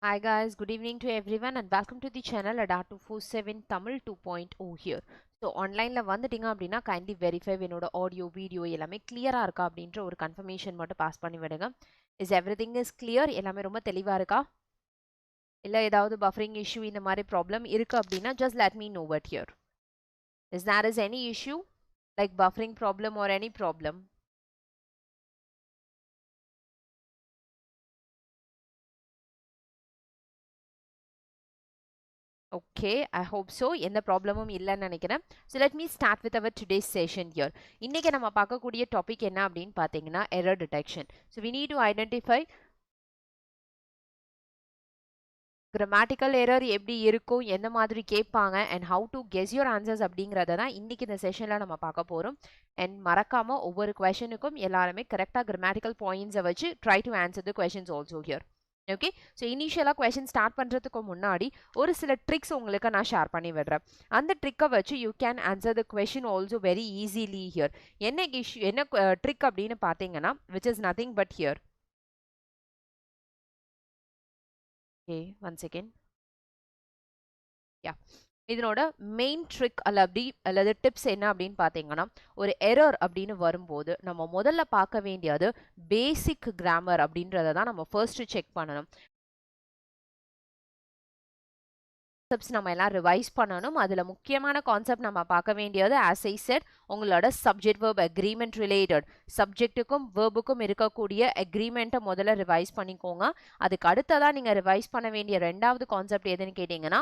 Hi guys, good evening to everyone and welcome to the channel ADA247 Tamil 2.0 here. So onlineல வந்துட்டீங்க அப்படின்னா kindly verify என்னோட audio, video எல்லாமே clear-ஆ இருக்கா அப்படின்ற ஒரு confirmation மட்டும் pass பண்ணி விடுங்க. Is everything is clear? எல்லாமே ரொம்ப தெளிவா இருக்கா? இல்ல ஏதாவது buffering issue இந்த மாதிரி problem இருக்கு அப்படின்னா just let me know it here. Is there is any issue like buffering problem or any problem? Okay, I hope so. எந்த ப்ராப்ளமும் இல்லைன்னு நினைக்கிறேன். So let me start with our today's session here. இன்னைக்கு நம்ம பார்க்கக்கூடிய topic என்ன அப்படின்னு பார்த்தீங்கன்னா error detection. So we need to identify grammatical error எப்படி இருக்கும், எந்த மாதிரி கேட்பாங்க and how to guess your answers அப்படிங்கறத தான் இன்னைக்கு இந்த செஷன்ல நம்ம பார்க்க போறோம். And மறக்காம ஒவ்வொரு questionக்கும் எல்லாருமே கரெக்டா grammatical points வச்சு try to answer the questions also here. Okay, so இனிஷியலாக கொஷின் ஸ்டார்ட் பண்ணுறதுக்கு முன்னாடி ஒரு சில ட்ரிக்ஸ் உங்களுக்கு நான் ஷேர் பண்ணி விடுறேன். அந்த ட்ரிக்கை வச்சு you can answer the question also very easily here. என்ன ட்ரிக் அப்படின்னு பார்த்தீங்கன்னா which is nothing but here. Okay, one second. Yeah, இதனோட மெயின் ட்ரிக் அல்லது டிப்ஸ் என்ன அப்படின்னு பார்த்தீங்கன்னா, ஒரு எரர் அப்படின்னு வரும்போது நம்ம முதல்ல பார்க்க வேண்டியது பேசிக் கிராமர் அப்படின்றத தான் நம்ம ஃபர்ஸ்ட் செக் பண்ணணும். கான்செப்ட்ஸ் நம்ம எல்லாம் ரிவைஸ் பண்ணணும். அதில் முக்கியமான கான்செப்ட் நம்ம பார்க்க வேண்டியது ஆஸ் ஐ செட் உங்களோட சப்ஜெக்ட் வேர்ப் அக்ரிமெண்ட் ரிலேட்டட் சப்ஜெக்ட்டுக்கும் வேர்புக்கும் இருக்கக்கூடிய அக்ரிமெண்ட்டை முதல்ல ரிவைஸ் பண்ணிக்கோங்க. அதுக்கு அடுத்ததான் நீங்கள் ரிவைஸ் பண்ண வேண்டிய ரெண்டாவது கான்செப்ட் எதுன்னு கேட்டிங்கன்னா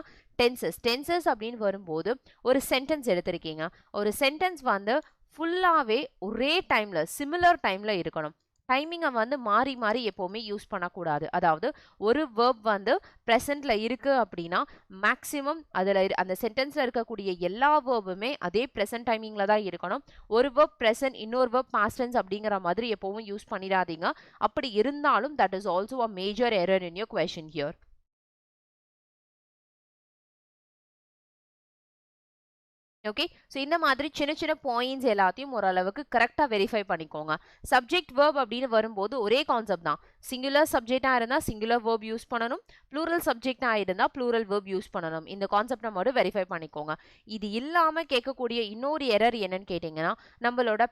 டென்சஸ் அப்படின்னு வரும்போது ஒரு சென்டென்ஸ் எடுத்திருக்கீங்க. ஒரு சென்டென்ஸ் வந்து ஃபுல்லாகவே ஒரே டைமில் சிமிலர் டைமில் இருக்கணும். டைமிங்கை வந்து மாறி மாறி எப்போவுமே யூஸ் பண்ணக்கூடாது. அதாவது ஒரு வேர்ப் வந்து ப்ரெசண்ட்ல இருக்கு அப்படின்னா மேக்ஸிமம் அதில் அந்த சென்டென்ஸில் இருக்கக்கூடிய எல்லா வேர்புமே அதே ப்ரெசன்ட் டைமிங்கில் தான் இருக்கணும். ஒரு வேர்ப் ப்ரெசன்ட் இன்னொரு வேர்ப் பாஸ்ட் டென்ஸ் அப்படிங்கிற மாதிரி எப்போவும் யூஸ் பண்ணிடாதீங்க. அப்படி இருந்தாலும் that is also a major error in your question here. Okay, so இந்த மாதிரி சின்ன சின்ன பாயிண்ட்ஸ் எல்லாத்தையும் ஓரளவுக்கு கரெக்டாக வெரிஃபை பண்ணிக்கோங்க. சப்ஜெக்ட் வேர்ப் அப்படின்னு வரும்போது ஒரே கான்செப்ட் தான். சிங்குலர் சப்ஜெக்டாக இருந்தால் சிங்குலர் வேர்ப் யூஸ் பண்ணணும், ப்ளூரல் சப்ஜெக்டாக இருந்தால் ப்ளூரல் வேர்ப் யூஸ் பண்ணணும். இந்த கான்செப்டை மட்டும் வெரிஃபை பண்ணிக்கோங்க. இது இல்லாமல் கேட்கக்கூடிய இன்னொரு எரர் என்னன்னு கேட்டிங்கன்னா நம்மளோட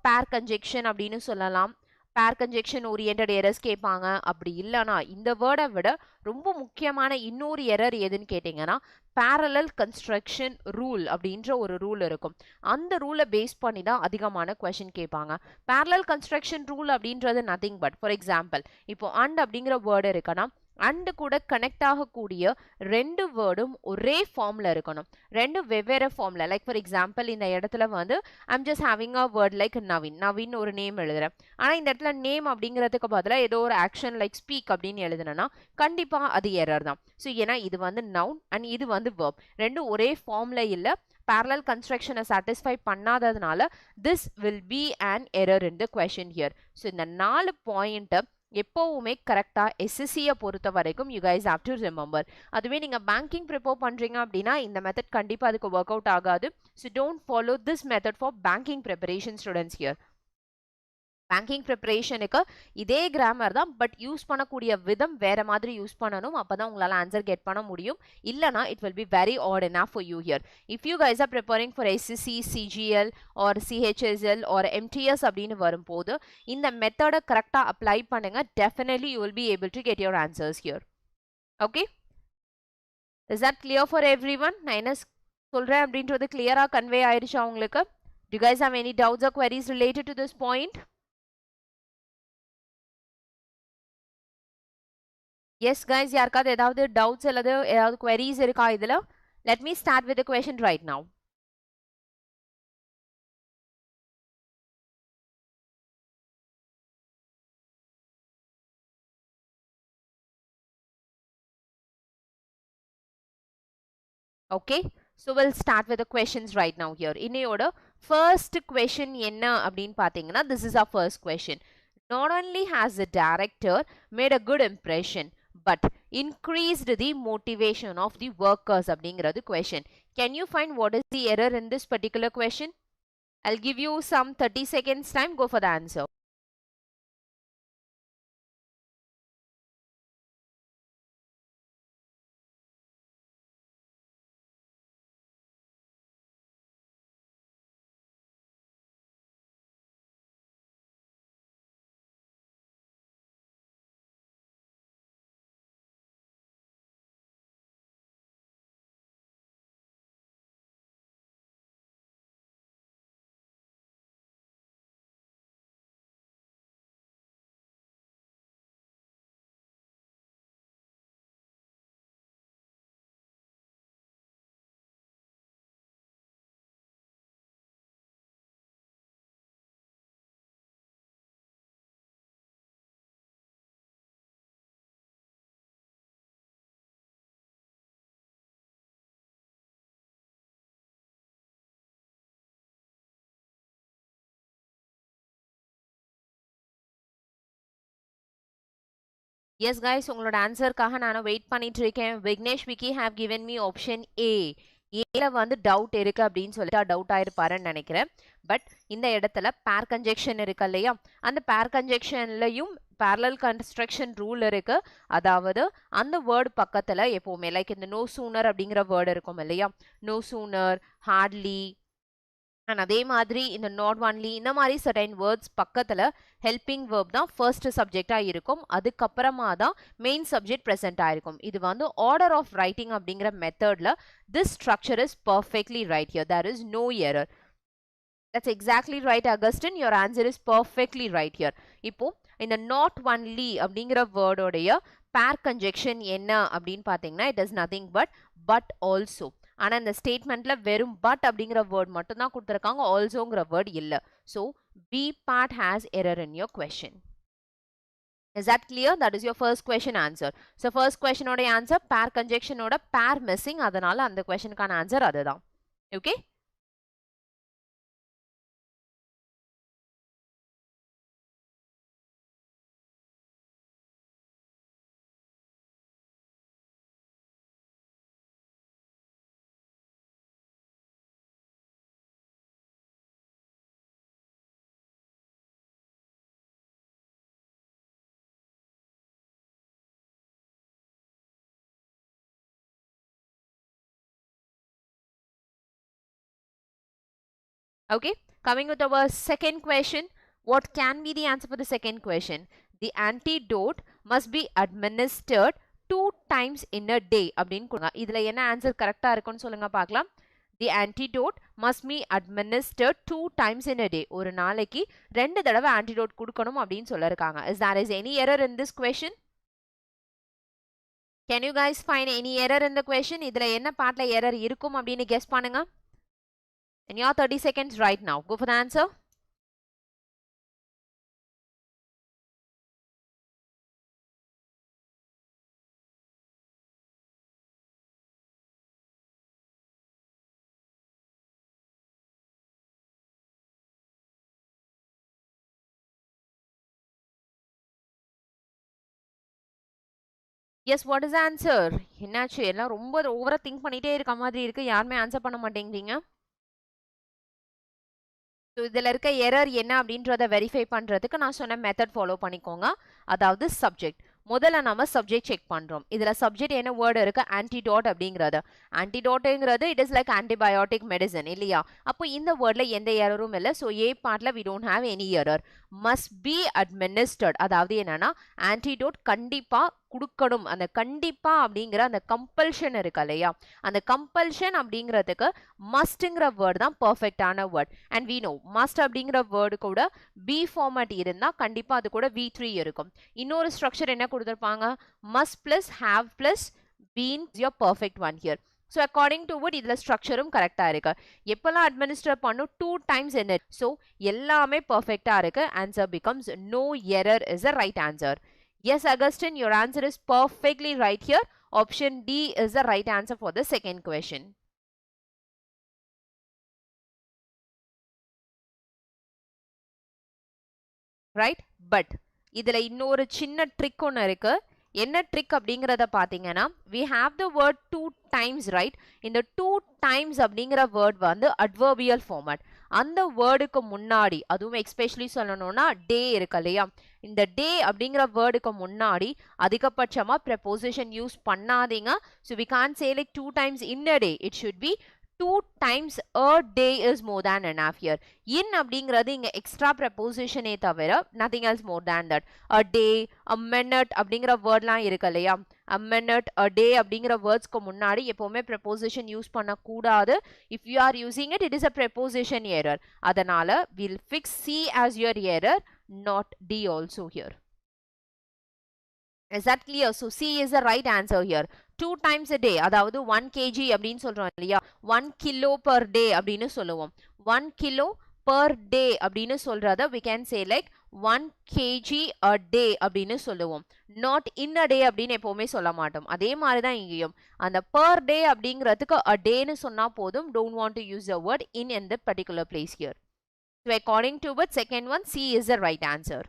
பேர் கன்ஜெக்ஷன் அப்படின்னு சொல்லலாம். பேர் கன்ஜெக்ஷன் ஓரியன்ட் எரர்ஸ் கேட்பாங்க. அப்படி இல்லைனா இந்த வேர்டை விட ரொம்ப முக்கியமான இன்னொரு எரர் எதுன்னு கேட்டிங்கன்னா parallel construction rule அப்படின்ற ஒரு ரூல் இருக்கும். அந்த ரூலை பேஸ் பண்ணி தான் அதிகமான கொஸ்டின் கேட்பாங்க. parallel construction rule அப்படின்றது நத்திங் பட் ஃபார் எக்ஸாம்பிள் இப்போ and அப்படிங்கிற வேர்டு இருக்குன்னா அண்டு கூட கனெக்ட் ஆகக்கூடிய ரெண்டு வேர்டும் ஒரே ஃபார்ம்ல இருக்கணும். ரெண்டு வெவ்வேறு ஃபார்ம்ல. லைக் ஃபார் எக்ஸாம்பிள் இந்த இடத்துல வந்து I'm just having a word like Naveen ஒரு நேம் எழுதுறேன். ஆனால் இந்த இடத்துல நேம் அப்படிங்கிறதுக்கு பதிலாக ஏதோ ஒரு ஆக்ஷன் லைக் ஸ்பீக் அப்படின்னு எழுதுனா கண்டிப்பாக அது எரர் தான். ஸோ ஏன்னா இது வந்து நவுன் அண்ட் இது வந்து வேர்ப் ரெண்டும் ஒரே ஃபார்ம்ல இல்லை. parallel construction satisfy பண்ணாததுனால this will be an error in the question here. So இந்த 4 பாயிண்ட் எப்போவுமே கரெக்டாக எஸ்எஸ்சியை பொறுத்த வரைக்கும் you guys have to remember. அதுவே நீங்கள் பேங்கிங் ப்ரிப்பேர் பண்ணுறீங்க அப்படின்னா இந்த மெத்தட் கண்டிப்பாக அதுக்கு ஒர்க் அவுட் ஆகாது. So don't follow this method for banking preparation students here. Banking ப்ரிப்பரேஷனுக்கு இதே கிராமர் தான், பட் யூஸ் பண்ணக்கூடிய விதம் வேற மாதிரி யூஸ் பண்ணணும். அப்பதான் உங்களால் ஆன்சர் கெட் பண்ண முடியும். இல்லைனா it will be very odd enough for you here. If you guys are preparing for SSC, CGL or CHSL or MTS அப்படின்னு வரும்போது இந்த மெத்தடை கரெக்டாக அப்ளை பண்ணுங்க. Definitely you will be able to get your answers here. Okay? Is that clear for everyone? நான் என்ன சொல்றேன் அப்படின்றது கிளியரா கன்வே ஆயிடுச்சா உங்களுக்கு? Do you guys have any doubts or queries related to this point? Yes guys, யாருக்காவது ஏதாவது doubts அல்லது ஏதாவது queries இருக்கா இதுல? Let me start with the question right now. Okay, so we'll start with the questions right now here. இன்னையோட first question என்ன அப்படின்னு பார்த்தீங்கன்னா this is our first question. Not only has the director made a good impression but increased the motivation of the workers அப்படிங்கிறது question. Can you find what is the error in this particular question? I'll give you some 30 seconds time. Go for the answer. Yes guys, உங்களோட ஆன்சர்க்காக நானும் wait பண்ணிட்டு இருக்கேன். Vignesh Vicky have given me option A. ஏல வந்து doubt இருக்கு அப்படின்னு சொல்லிட்டு doubt ஆயிருப்பாருன்னு நினைக்கிறேன். பட் இந்த இடத்துல பேர் கன்ஜெக்ஷன் இருக்கு இல்லையா, அந்த பேர் கன்ஜெக்ஷன்லயும் parallel construction ரூல் இருக்கு. அதாவது அந்த வேர்டு பக்கத்துல எப்பவுமே லைக் இந்த நோ சூனர் அப்படிங்கிற வேர்டு இருக்கும் இல்லையா, நோ சூனர், ஹார்ட்லி அண்ட் அதே மாதிரி இந்த நாட் ஒன்லி இந்த மாதிரி சர்டைன் வேர்ட்ஸ் பக்கத்தில் ஹெல்பிங் வேர்ப் தான் ஃபர்ஸ்ட் சப்ஜெக்டாக இருக்கும். அதுக்கப்புறமா தான் மெயின் சப்ஜெக்ட் ப்ரெசென்ட் ஆயிருக்கும். இது வந்து ஆர்டர் ஆஃப் ரைட்டிங் அப்படிங்கிற மெத்தடில் this structure is perfectly right here. There is no error. That's exactly right, Augustine. Your answer is perfectly right here. இப்போ இந்த not only அப்படிங்கிற வேர்டோடைய பேர் கன்ஜெக்ஷன் என்ன அப்படின்னு பார்த்தீங்கன்னா it is nothing but also. ஆனா இந்த ஸ்டேட்மெண்ட்ல வெறும் but அப்படிங்கிற வேர்ட் மட்டும் தான் கொடுத்திருக்காங்க, ஆல்சோங்கிற வேர்ட் இல்ல. So B part has error in your question. Is that clear? That is your first question answer. So first question ஓட answer pair conjunction ஓட pair missing, அதனால அந்த questionக்கான answer அதுதான். Okay? Okay, coming with our second question. What can be the answer for the second question? The antidote must be administered 2 times in a day அப்படின்னு கொடுங்க. இதுல என்ன answer கரெக்டா இருக்குன்னு சொல்லுங்க பார்க்கலாம். The antidote must be administered 2 times in a day. ஒரு நாளைக்கு 2 தடவை antidote கொடுக்கணும் அப்படின்னு சொல்லிருக்காங்க. Is there is any error in this question? Can you guys find any error in the question? இதுல என்ன பார்ட்ல error இருக்கும் அப்படின்னு guess பண்ணுங்க. In your 30 seconds right now. Go for the answer. Yes, what is the answer? என்னாச்சு, எல்லாம் ரொம்ப ஓவரா திங்க் பண்ணிட்டே இருக்க மாதிரி இருக்கு, யாருமே ஆன்சர் பண்ண மாட்டேங்கிறீங்க. ஸோ இதில் இருக்க எரர் என்ன அப்படின்றத வெரிஃபை பண்ணுறதுக்கு நான் சொன்ன மெத்தட் ஃபாலோ பண்ணிக்கோங்க. அதாவது சப்ஜெக்ட் முதல்ல நம்ம சப்ஜெக்ட் செக் பண்ணுறோம். இதில் சப்ஜெக்ட் என்ன வேர்டு இருக்கு, ஆன்டிடாட் அப்படிங்கிறது. ஆன்டிடாட்டுங்கிறது it is like antibiotic medicine இல்லையா. அப்போ இந்த வேர்டில் எந்த எரரும் இல்லை. ஸோ ஏ பார்ட்டில் we don't have any error. Must be administered, அதாவது என்னன்னா ஆன்டிடோட் கண்டிப்பாக கொடுக்கணும். அந்த கண்டிப்பா அப்படிங்கிற அந்த கம்பல்ஷன் இருக்கு இல்லையா, அந்த கம்பல்ஷன் அப்படிங்கிறதுக்கு மஸ்ட்ங்கிற வேர்டு தான் பர்ஃபெக்டான word. And we know must அப்படிங்கிற வேர்டு கூட பி ஃபார்மேட் இருந்தா கண்டிப்பா அது கூட V3 இருக்கும். இன்னொரு ஸ்ட்ரக்சர் என்ன கொடுத்திருப்பாங்க, must plus have plus been your perfect one here. So according to would இதில் ஸ்ட்ரக்சரும் கரெக்டாக இருக்கு. எப்பெல்லாம் அட்மினிஸ்டர் பண்ணும் 2 times in it. ஸோ எல்லாமே பர்ஃபெக்டாக இருக்கு. Answer becomes no error is a right answer. Yes, Augustine, your answer is perfectly right here. Option D is the right answer for the second question. Right? But இதுல இன்னொரு சின்ன trick ஒன்று இருக்கு. என்ன trick அப்படிங்கிறத பார்த்தீங்கன்னா, we have the word 2 times, right? இந்த 2 times அப்படிங்கிற வேர்ட் வந்து adverbial format. அந்த வேர்டுக்கு முன்னாடி, அதுவும் எக்ஸ்பெஷலி சொல்லணும்னா டே இருக்கு இல்லையா, இந்த டே அப்படிங்கிற வேர்டுக்கு முன்னாடி அதிகபட்சமா preposition யூஸ் பண்ணாதீங்க. So we can't say like 2 times in a day. It should be 2 times a day is more than enough here. In அப்படிங்கிறது இங்க எக்ஸ்ட்ரா preposition தவிர nothing else more than that. A day, a minute அப்படிங்கிற வேர்ட்லாம் இருக்கு இல்லையா, a minute, a day அப்படிங்கிற வேர்ட்ஸ்க்கு முன்னாடி எப்பவுமே preposition use பண்ணக்கூடாது. If you are using it, it is a preposition error. அதனால we'll fix C as your error, not D also here. Is that clear? So C is the right answer here. 2 times a day, அதாவது 1 kg அப்படின்னு சொல்றோம் இல்லையா, 1 kilo per day அப்படின்னு சொல்லுவோம். 1 kilo per day அப்படின்னு சொல்றத we can say like 1 kg a day அப்படின்னு சொல்லுவோம். not in a day அப்படின்னு எப்பவுமே சொல்ல மாட்டோம். அதே மாதிரி தான் இங்கேயும் அந்த per day அப்படிங்கிறதுக்கு a dayன்னு சொன்னா போதும். don't want to use the word in the particular place here. So according to what second one, C is the right answer.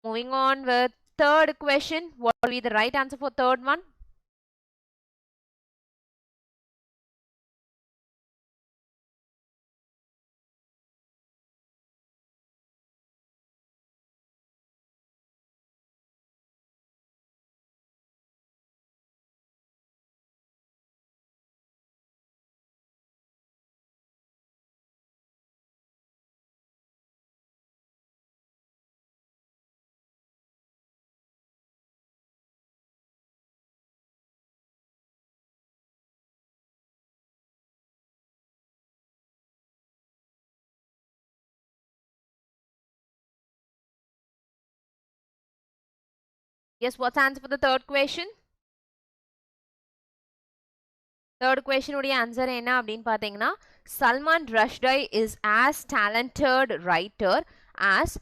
Moving on with third question, what will be the right answer for third one? Yes, what's the answer for the third question? Third question உடைய answer என்ன அப்படின்னு பார்த்தீங்கன்னா Salman Rushdie is as talented writer as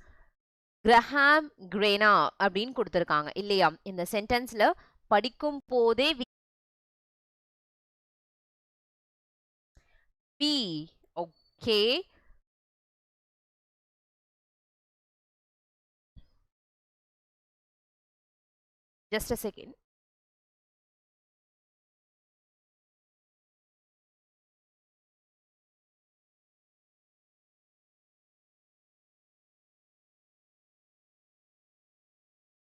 Graham கிரேனா அப்படின்னு கொடுத்துருக்காங்க இல்லையா? இந்த சென்டென்ஸ்ல படிக்கும் போதே B okay. Just a second.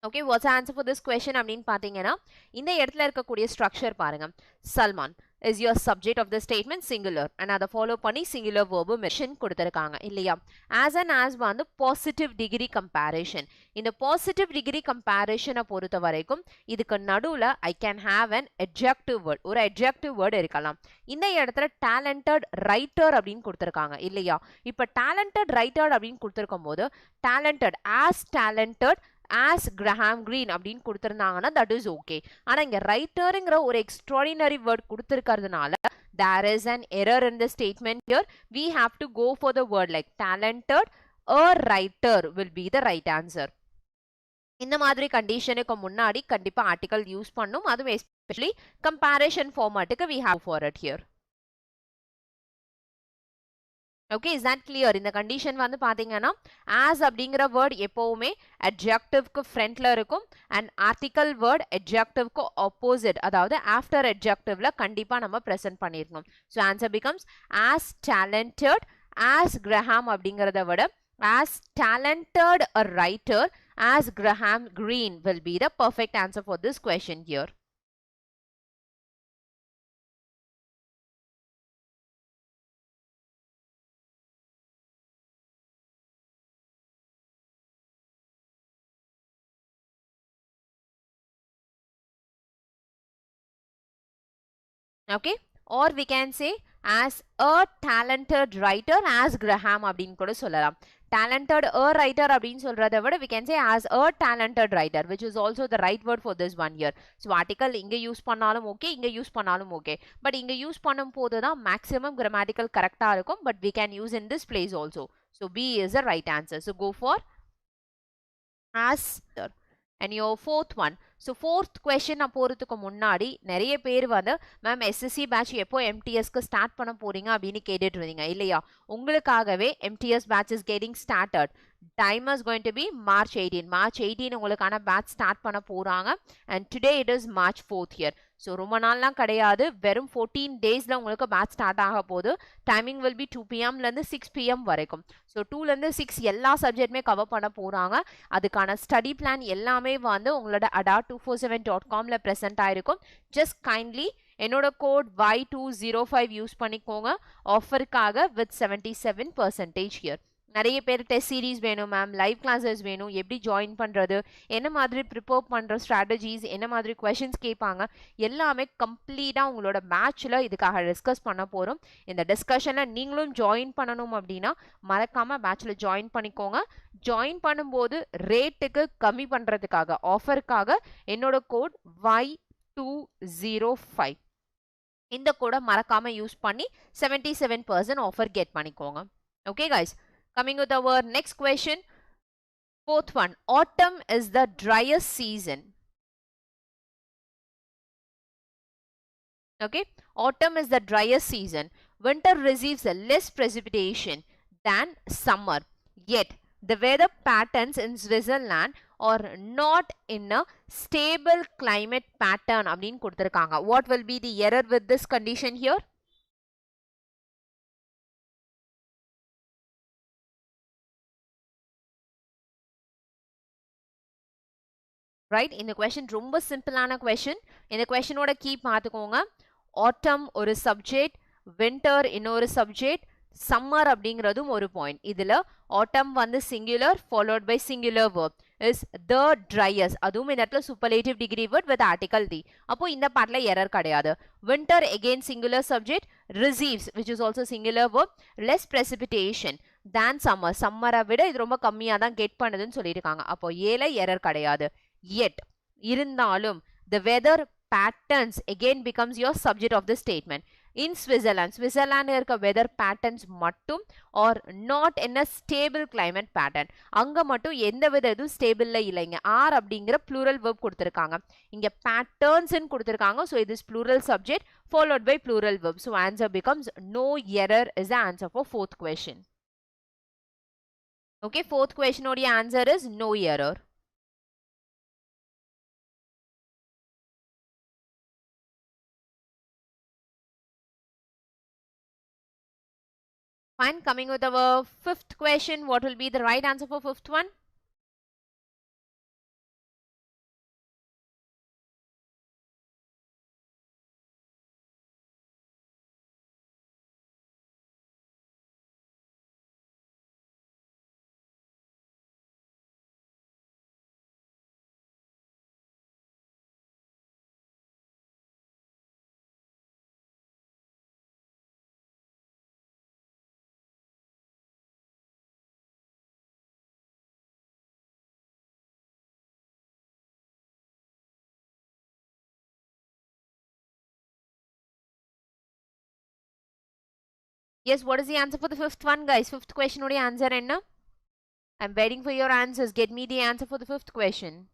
Okay, what's the answer for this question அப்படின்னு பார்த்தீங்கன்னா இந்த இடத்துல இருக்கக்கூடிய ஸ்ட்ரக்சர் பாருங்க. Salman is your subject of the statement singular and அதை ஃபாலோ பண்ணி singular verb மென்ஷன் கொடுத்திருக்காங்க இல்லையா? as and as வந்து positive degree comparison. இந்த positive degree comparison பொறுத்த வரைக்கும் இதுக்கு நடுவுல I can have an adjective word, ஒரு adjective word இருக்கலாம். இந்த இடத்துல talented writer அப்படின்னு கொடுத்திருக்காங்க இல்லையா? இப்ப talented writer அப்படின்னு கொடுத்திருக்கும் போது talented as Graham Greene அப்படின்னு கொடுத்திருந்தாங்கன்னா that is okay. ஆனா இங்க writerங்கிற ஒரு extraordinary word கொடுத்திருக்கிறதுனால there is an error in the statement here. We have to go for the word like talented. A writer will be the right answer. இந்த மாதிரி கண்டிஷனுக்கு முன்னாடி கண்டிப்பா article use பண்ணும், அதுவும் எஸ்பெஷலி கம்பேரிஷன் ஃபார்மேட்டுக்கு we have for it here. Okay, is that clear? இந்த condition வந்து பாத்தீங்கன்னா as அப்படிங்கிற வேர்ட் எப்பவுமே adjectiveக்கு ஃப்ரண்ட்ல இருக்கும் and article word adjectiveக்கு opposite, அதாவது after adjectiveல கண்டிப்பா நம்ம present பண்ணிருக்கணும். So answer becomes as talented as Graham அப்படிங்கறத விட as talented a writer as Graham Greene will be the perfect answer for this question here. Okay, or we can say as a talented writer as Graham அப்படின்னு கூட சொல்லலாம். Talented a writer அப்படின்னு சொல்றதை விட we can say as a talented writer, which is also the right word for this one here. So article இங்க use பண்ணாலும் okay, இங்க use பண்ணாலும் okay, but இங்க யூஸ் பண்ணும் போது தான் maximum grammatical correctா இருக்கும், but we can use in this place also. So B is the right answer. So go for as. And your fourth one. So fourth question நான் போறதுக்கு முன்னாடி நிறைய பேர் வந்து மேம் எஸ்எஸ்சி பேட்ச் எப்போ எம்டிஎஸ்க்கு ஸ்டார்ட் பண்ண போறீங்க அப்படின்னு கேட்டுட்டு இருந்தீங்க இல்லையா? உங்களுக்காகவே MTS batch is getting started. Time is going to be March 18. March 18 உங்களுக்கான பேட்ச் ஸ்டார்ட் பண்ண போறாங்க and today it is March 4th here. So ரொம்ப நாள்லாம் கிடையாது, வெறும் 14 daysல உங்களுக்கு பேட்ச் ஸ்டார்ட் ஆக போகுது. டைமிங் will be 2 pm ல இருந்து 6 pm வரைக்கும். ஸோ 2ல இருந்து 6 எல்லா சப்ஜெக்ட்டுமே கவர் பண்ண போறாங்க. அதுக்கான ஸ்டடி பிளான் எல்லாமே வந்து உங்களோட ada247.comல ப்ரெசென்ட் ஆயிருக்கும். ஜஸ்ட் கைண்ட்லி என்னோட கோட் Y205 யூஸ் பண்ணிக்கோங்க ஆஃபருக்காக வித் 77% ஹியர். நிறைய பேர் டெஸ்ட் சீரீஸ் வேணும் மேம், லைவ் கிளாஸஸ் வேணும், எப்படி ஜாயின் பண்ணுறது, என்ன மாதிரி ப்ரிப்பேர் பண்ணுற ஸ்ட்ராட்டஜிஸ், என்ன மாதிரி கொஷின்ஸ் கேட்பாங்க, எல்லாமே கம்ப்ளீட்டாக உங்களோட பேட்சில் இதுக்காக டிஸ்கஸ் பண்ண போகிறோம். இந்த டிஸ்கஷனில் நீங்களும் ஜாயின் பண்ணணும் அப்படின்னா மறக்காமல் பேட்சில் ஜாயின் பண்ணிக்கோங்க. ஜாயின் பண்ணும்போது ரேட்டுக்கு கம்மி பண்ணுறதுக்காக ஆஃபருக்காக என்னோட கோட் Y205 இந்த கோடை மறக்காமல் யூஸ் பண்ணி 77% ஆஃபர் கெட் பண்ணிக்கோங்க. Okay guys, coming with our next question. Fourth one, autumn is the driest season. Okay, autumn is the driest season. Winter receives less precipitation than summer. Yet the weather patterns in Switzerland or not in a stable climate pattern அப்படின்னு கொடுத்திருக்காங்க. What will be the error with this condition here? Right? இந்த question ரொம்ப சிம்பிளான question. இந்த questionோட key பார்த்துக்கோங்க. autumn ஒரு subject, winter இன்னொரு subject, summer அப்படிங்கிறதும் ஒரு point. இதில் autumn வந்து singular followed by singular verb is the driest. அதுவும் இந்த இடத்துல superlative degree word with article the. அப்போ இந்த பார்ட்ல error கிடையாது. winter again singular subject, receives which is also singular verb, less precipitation than summer. summer-அ விட இது ரொம்ப கம்மியாக தான் get பண்ணுதுன்னு சொல்லியிருக்காங்க. அப்போ ஏல error கிடையாது. Yet இருந்தாலும் the weather patterns again becomes your subject of the statement. In Switzerland இருக்க weather patterns மட்டும் or not in a stable climate pattern. அங்க மட்டும் எந்த வித இதுவும் ஸ்டேபிள்ல இல்லைங்க. ஆர் அப்படிங்கிற plural verb கொடுத்திருக்காங்க. இங்க patterns ன்னு கொடுத்திருக்காங்க. So it is plural subject followed by plural verb. So answer becomes no error is the answer for fourth question. Okay, fourth question odia answer is no error. Fine, coming with our fifth question, what will be the right answer for fifth one? Yes, what is the answer for the fifth one, guys? Fifth question oda answer enna? I'm waiting for your answers. Get me the answer for the fifth question.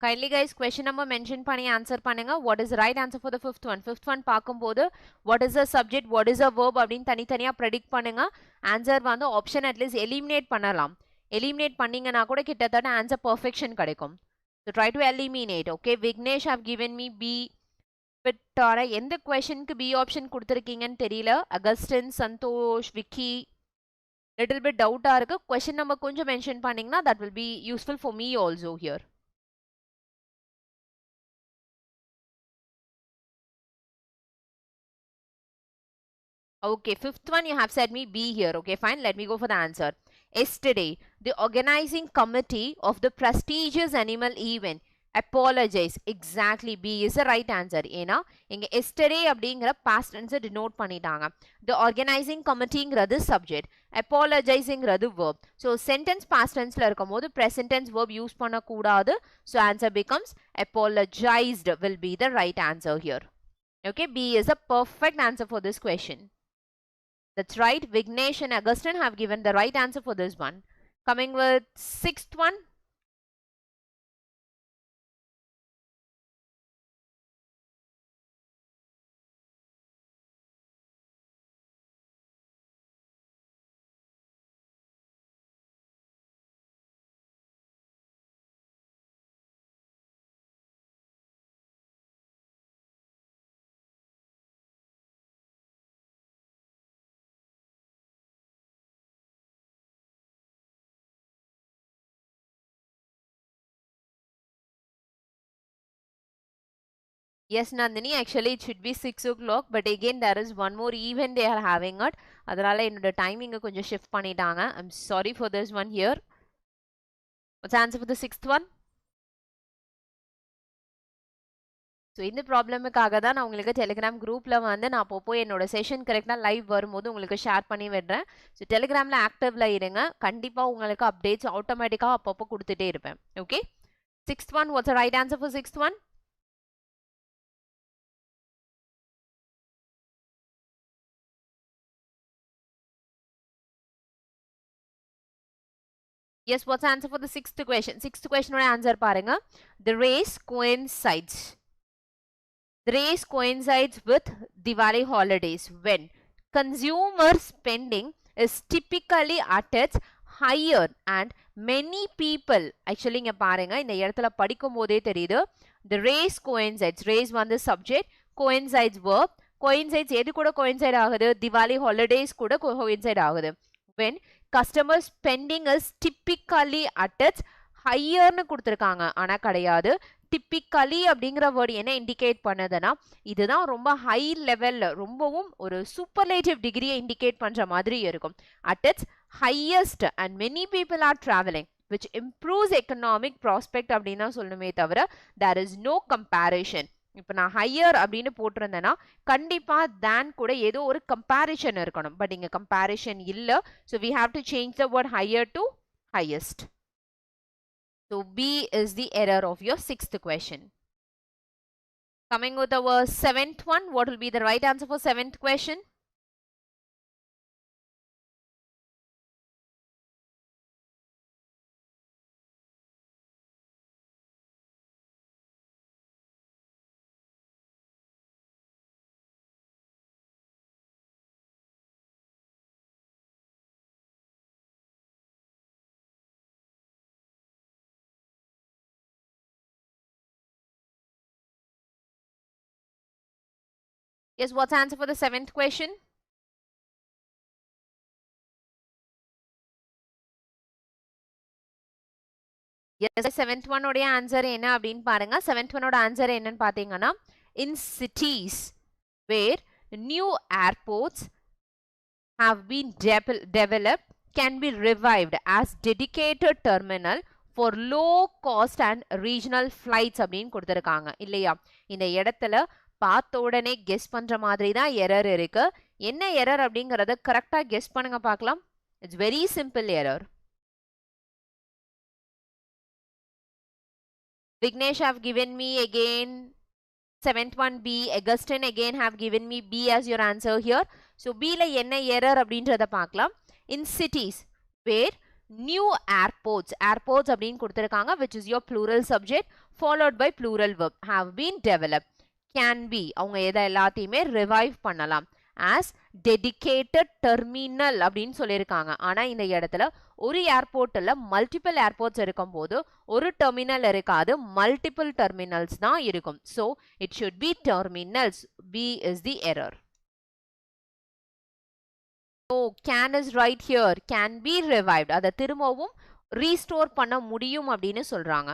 Kindly guys, question number mention பண்ணி answer பண்ணுங்க. What is the right answer for the fifth one? Fifth one பார்க்கும்போது what is the subject, what is the verb அப்படின்னு தனித்தனியா predict பண்ணுங்க. Answer வந்து option at least eliminate பண்ணலாம். Eliminate பண்ணீங்கன்னா கூட கிட்டத்தட்ட answer perfection கிடைக்கும். So try to eliminate. Okay, Vignesh have given me B. But எந்த questionக்கு B option கொடுத்திருக்கீங்கன்னு தெரியல. Augustine, Santosh, Vicky, little bit doubt இருக்கு. Question number கொஞ்சம் mention பண்ணீங்கன்னா that will be useful for me also here. Okay, fifth one you have said me B here. Okay, fine. Let me go for the answer. Yesterday, the organizing committee of the prestigious animal event apologize. Exactly, B is the right answer. ஏனா இங்க yesterday அப்படிங்கிற past tense denote பண்ணிட்டாங்க. The organizing committeeங்கிறது subject, apologizingங்கிறது verb. So sentence past tenseல இருக்கும்போது present tense verb use பண்ணக்கூடாது. So answer becomes apologized will be the right answer here. Okay, B is a perfect answer for this question. That's right. Vignesh and Augustine have given the right answer for this one. Coming with sixth one. Yes, Nandini, actually it should be 6 o'clock, but again there is one more event they are having it. அதனால என்னோட timing கொஞ்சம் shift பண்ணிட்டாங்க. I'm sorry for this one here. What's the answer for the sixth one? So இந்த ப்ராப்ளமுக்காக தான் நான் உங்களுக்கு Telegram குரூப்பில் வந்து நான் அப்போ போய் என்னோட செஷன் கரெக்டாக லைவ் வரும்போது உங்களுக்கு ஷேர் பண்ணி விடுறேன். ஸோ டெலிகிராமில் ஆக்டிவில் இருங்க. கண்டிப்பாக உங்களுக்கு அப்டேட்ஸ் ஆட்டோமேட்டிக்காக அப்பப்போ கொடுத்துட்டே இருப்பேன். Okay, sixth one, what's the right answer for sixth one? Yes, what's the answer for the sixth question? Sixth question oda answer parunga. The race coincides. The race coincides with Diwali holidays when consumer spending is typically at its higher and many people actually இங்க பாருங்க இந்த இடத்துல படிக்கும் போதே தெரியுது the race coincides race வந்து subject coincides verb coincides எது கூட coincide ஆகுது Diwali holidays கூட coincide ஆகுது when customer spending is typically at its higher னு கொடுத்திருக்காங்க ஆனா கிடையாது typically அப்படிங்கிற வேர்ட் என்ன இண்டிகேட் பண்ணுதுன்னா இதுதான் ரொம்ப ஹை லெவல்ல ரொம்பவும் ஒரு சூப்பர்லேட்டிவ் டிகிரியை இண்டிகேட் பண்ற மாதிரி இருக்கும் at its highest and many people are traveling which improves economic prospect அப்படின்னா சொல்லணுமே தவிர there is no comparison இப்போ நான் ஹையர் அப்படின்னு போட்டிருந்தேன்னா கண்டிப்பா than கூட ஏதோ ஒரு கம்பேரிஷன் இருக்கணும் பட் இங்க கம்பேரிஷன் இல்ல so we have to change the word higher to highest. So B is the error of your sixth question. Coming with our seventh one, what will be the right answer for seventh question? Yes, what's the answer for the seventh question? Yes, seventh one oda answer என்ன அப்படினு பாருங்க seventh one oda answer என்னன்னு பாத்தீங்கன்னா in cities where new airports have been developed can be revived as dedicated terminal for low cost and regional flights அப்படின்னு கொடுத்திருக்காங்க இல்லையா இந்த இடத்துல பார்த்த உடனே கெஸ் பண்ற மாதிரி தான் எரர் இருக்கு என்ன எரர் அப்படிங்கறத கரெக்ட்டா கெஸ் பண்ணுங்க பார்க்கலாம் it's very simple error Vignesh have given me again 7th one B. Augustine again have given me B as your answer here. So B la enna error அப்படின்றத பார்க்கலாம் in cities where new airports அப்படின்னு கொடுத்திருக்காங்க which is your plural subject followed by plural verb have been developed can be அவங்க எதை எல்லாத்தையுமே revive பண்ணலாம் as dedicated terminal அப்படின்னு சொல்லியிருக்காங்க ஆனா இந்த இடத்துல ஒரு ஏர்போர்ட்ல மல்டிபிள் ஏர்போர்ட்ஸ் இருக்கும்போது ஒரு டெர்மினல் இருக்காது மல்டிபிள் டெர்மினல்ஸ் தான் இருக்கும் so it should be terminals B is the error. So can is right here can be revived அதை திரும்பவும் restore பண்ண முடியும் அப்படின்னு சொல்றாங்க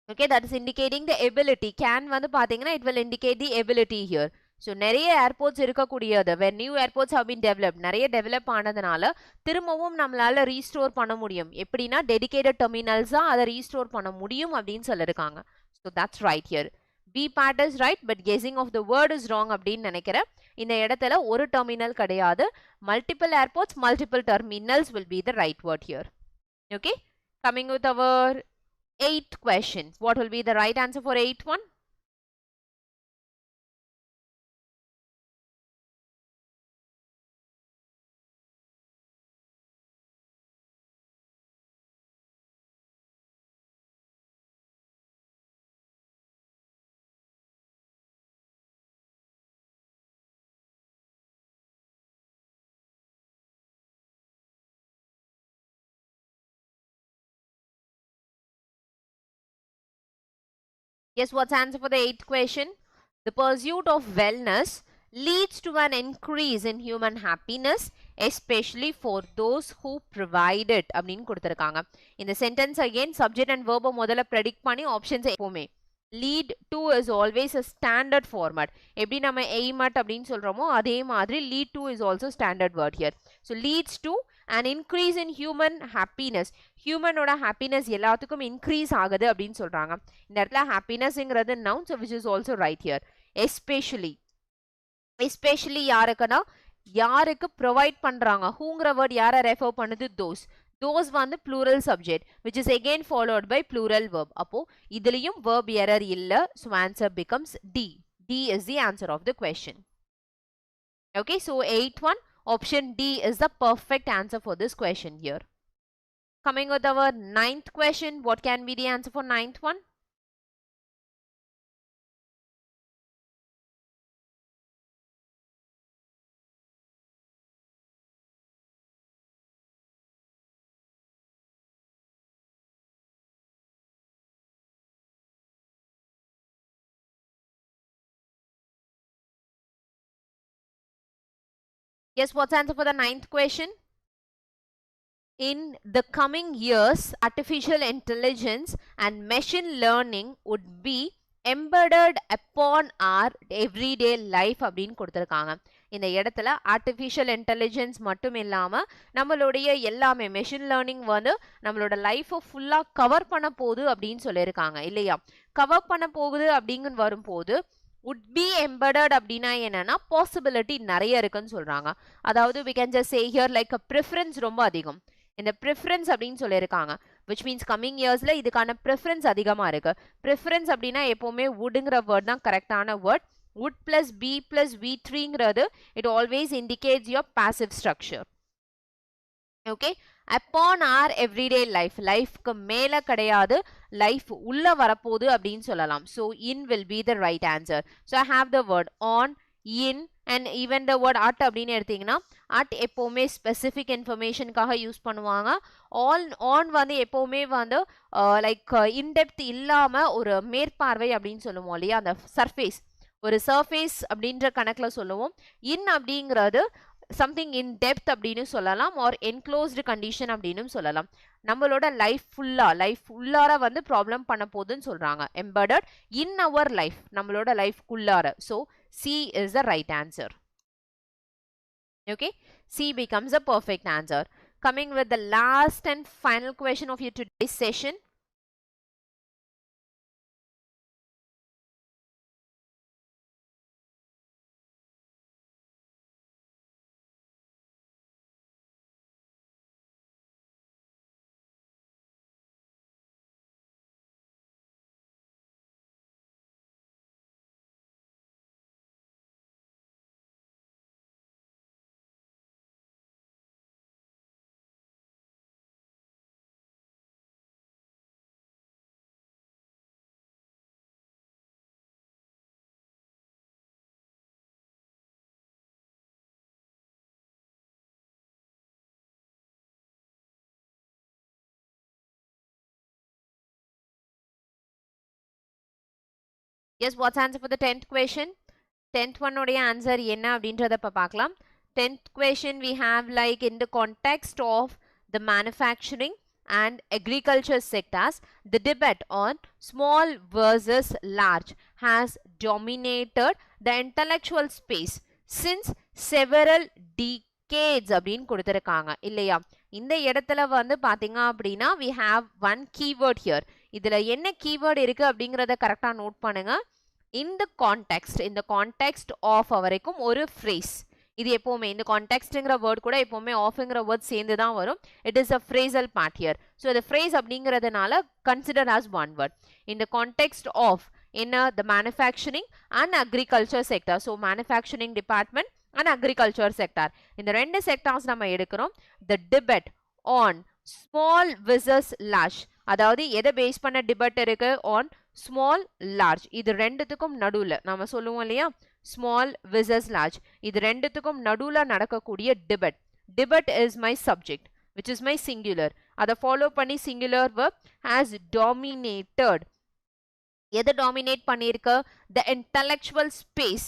okay that is indicating the ability can வந்து பாத்தீங்கன்னா it will indicate the ability here so நிறைய airports இருக்கக்கூடியது when new airports have been developed நிறைய டெவலப் ஆனதுனால திரும்பவும் நம்மளால ரீஸ்டோர் பண்ண முடியும் எப்படின்னா டெடிகேட்டட் டெர்மினல்ஸ் தான் அதை ரீஸ்டோர் பண்ண முடியும் அப்படின்னு சொல்லிருக்காங்க so that's right here B part is right but guessing of the word is wrong அப்படின்னு நினைக்கிறேன் இந்த இடத்துல ஒரு டெர்மினல் கிடையாது multiple airports multiple terminals will be the right word here okay coming with our eighth question what will be the right answer for eighth one Yes, what's the answer for the eighth question? The pursuit of wellness leads to an increase in human happiness, especially for those who provide it. அப்படின்னு கொடுத்திருக்காங்க இந்த sentence again subject and verb முதல்ல predict பண்ணி options எப்பவுமே lead to is always a standard format எப்படி நம்ம aim at அப்படின்னு சொல்றோமோ அதே மாதிரி lead to is also standard word here so leads to an increase in human happiness human ஓட happiness எல்லாத்துக்கும் increase ஆகுது அப்படின்னு சொல்றாங்க இந்த இடத்துல happinessங்கிறது noun so which is also right here especially யாருக்குன்னா யாருக்கு ப்ரொவைட் பண்றாங்க whoங்கிற word யாரை ரெஃபர் பண்ணுது those வந்து plural subject which is again followed by plural verb அப்போ இதுலயும் verb error இல்ல so answer becomes D is the answer of the question okay so 8th one option D is the perfect answer for this question here. Coming with our 9th question, what can be the answer for 9th one? Yes, what's the answer for the 9th question? In the coming years, artificial intelligence and machine learning would be embedded upon our everyday life அப்படின்னு கொடுத்துருக்காங்க. இந்த இடத்துல artificial intelligence மட்டும் இல்லாமல் நம்மளுடைய எல்லாமே machine learning வந்து நம்மளோட லைஃப்பை ஃபுல்லாக கவர் பண்ண போகுது அப்படின்னு சொல்லியிருக்காங்க இல்லையா? கவர் பண்ண போகுது அப்படிங்குன்னு வரும்போது would be embedded அப்படின்னா என்னன்னா பாசிபிலிட்டி நிறைய இருக்குன்னு சொல்றாங்க. அதாவது we can just say here like a preference ரொம்ப அதிகம். இந்த ப்ரிஃபரன்ஸ் அப்படின்னு சொல்லியிருக்காங்க, விச் மீன்ஸ் கம்மிங் இயர்ஸில் இதுக்கான ப்ரிஃபரன்ஸ் அதிகமாக இருக்குது. ப்ரிஃபரன்ஸ் அப்படின்னா எப்போவுமே வுட்ங்கிற வேர்ட் தான் கரெக்டான word. Would plus be plus V3ங்கிறது it always indicates your passive structure. Okay, upon our everyday லைஃப்க்கு மேலே கிடையாது, லைஃப் உள்ள வரப்போகுது அப்படின்னு சொல்லலாம். So in will be the right answer. So I have the word on, in and even the word at அப்படின்னு எடுத்தீங்கன்னா அட் எப்போவுமே ஸ்பெசிஃபிக் இன்ஃபர்மேஷனுக்காக யூஸ் பண்ணுவாங்க. ஆன் வந்து எப்போவுமே வந்து லைக் இன்டெப்த் இல்லாமல் ஒரு மேற்பார்வை அப்படின்னு சொல்லுவோம் இல்லையா, அந்த சர்ஃபேஸ், ஒரு சர்ஃபேஸ் அப்படின்ற கணக்கில் சொல்லுவோம். இன் அப்படிங்கிறது சம்திங் இன் டெப்த் அப்படின்னு சொல்லலாம், ஆர் என்க்ளோஸ்டு கண்டிஷன் அப்படின்னு சொல்லலாம். நம்மளோட லைஃப் உள்ளார வந்து ப்ராப்ளம் பண்ண போகுதுன்னு சொல்கிறாங்க. எம்பெடட் இன் அவர் லைஃப், நம்மளோட லைஃப்குள்ளார. So C is the right answer. Okay, C becomes a perfect answer. Coming with the last and final question of your today's session. Yes, what's answer for the 10th question? 10th one உடைய answer என்ன அப்படின்றத இப்ப பார்க்கலாம். 10th question we have like in the context of the manufacturing and agriculture sectors, the debate on small versus large has dominated the intellectual space since several decades அப்படின்னு கொடுத்திருக்காங்க இல்லையா? இந்த இடத்துல வந்து பாத்தீங்க அப்படின்னா we have one keyword here. இதுல என்ன keyword இருக்கு அப்படிங்கறத கரெக்டா நோட் பண்ணுங்க. in the context of வரைக்கும் ஒரு phrase. இது எப்பவுமே இந்த கான்டெக்ஸ்ட்ங்கிற வேர்ட் கூட எப்பவுமே ஆஃப்ங்கிற வேர்ட் சேர்ந்து தான் வரும். It is a phrasal part here. So இந்த ஃப்ரேஸ் அப்படிங்கிறதுனால கன்சிடர் ஆஸ் ஒன் வேர்ட். இந்த கான்டெக்ஸ்ட் ஆஃப் என்ன the manufacturing and agriculture sector. So manufacturing department and agriculture sector, இந்த ரெண்டு செக்டார்ஸ் நம்ம எடுக்கிறோம். The debate on small versus large, அதாவது எதை பேஸ் பண்ண டிபேட் இருக்கு? On small large. இது ரெண்டுத்துக்கும் நடுவில் நம்ம சொல்லுவோம் இல்லையா, ஸ்மால் விசஸ் லார்ஜ். இது ரெண்டுத்துக்கும் நடுவில் நடக்கக்கூடிய debate. Debate is my subject which is my singular. அதை ஃபாலோ பண்ணி singular verb has dominated. எதை dominate பண்ணியிருக்கு? the intellectual space.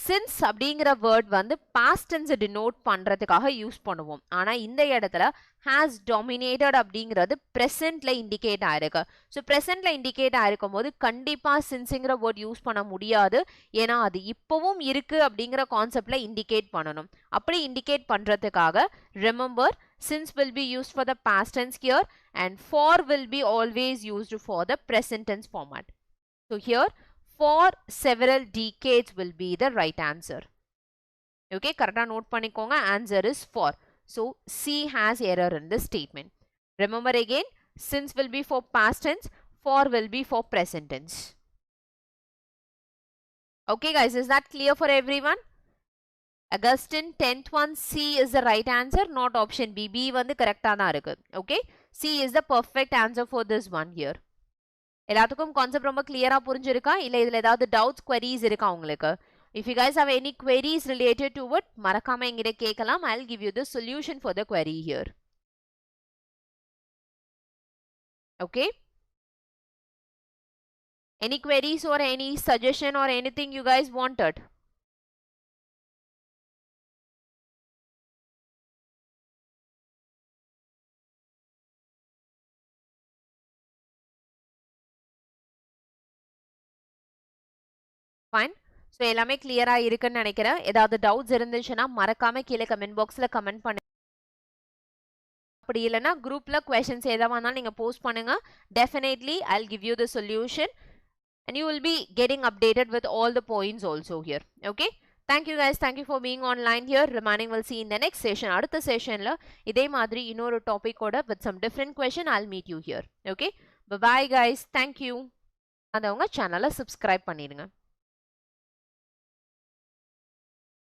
since அப்படிங்கிற வேர்ட் வந்து past tense denote பண்றதுக்காக யூஸ் பண்ணுவோம். ஆனா இந்த இடத்துல has dominated அப்படிங்கிறது presentல இண்டிகேட் ஆயிருக்கு. ஸோ presentல இண்டிகேட் ஆயிருக்கும் போது கண்டிப்பா sinceங்கிற வேர்ட் யூஸ் பண்ண முடியாது. ஏன்னா அது இப்பவும் இருக்கு அப்படிங்கிற கான்செப்ட்ல இண்டிகேட் பண்ணணும். அப்படி இண்டிகேட் பண்றதுக்காக remember since will be used for the past tense here and for will be always used for the present tense format. So here for several decades will be the right answer. Okay, correct note பண்ணிக்கோங்க. Answer is for. So C has error in this statement. Remember again, since will be for past tense, for will be for present tense. Okay guys, is that clear for everyone? Augustine 10th one C is the right answer, not option B. B வந்து கரெக்டா தான் இருக்கு. Okay, C is the perfect answer for this one here. எல்லாத்துக்கும் concept ரொம்ப கிளியரா புரிஞ்சிருக்கா இல்ல இதுல ஏதாவது டவுட்ஸ் queries இருக்கா உங்களுக்கு? If you guys have any queries related to it, மறக்காம என்கிட்ட கேட்கலாம். I'll give you the solution for the query here. Okay, any queries or any suggestion or anything you guys wanted? Fine. So எல்லாமே கிளியரா இருக்குன்னு நினைக்கிறேன். ஏதாவது doubts இருந்துச்சுன்னா மறக்காம கீழே கமெண்ட் பாக்ஸ்ல கமெண்ட் பண்ணுங்க. அப்படி இல்லைன்னா குரூப்ல questions ஏதாவது வந்தாலும் நீங்க போஸ்ட் பண்ணுங்க. Definitely I'll give you the solution and you will be getting updated with all the points also here. Okay, thank you guys, thank you for being online here. Remaining we'll see in the next session. அடுத்த செஷன்ல இதே மாதிரி இன்னொரு டாபிக்கோட with some different question I'll meet you here. Okay, bye bye guys, thank you. அதவங்க சேனலை subscribe பண்ணிடுங்க.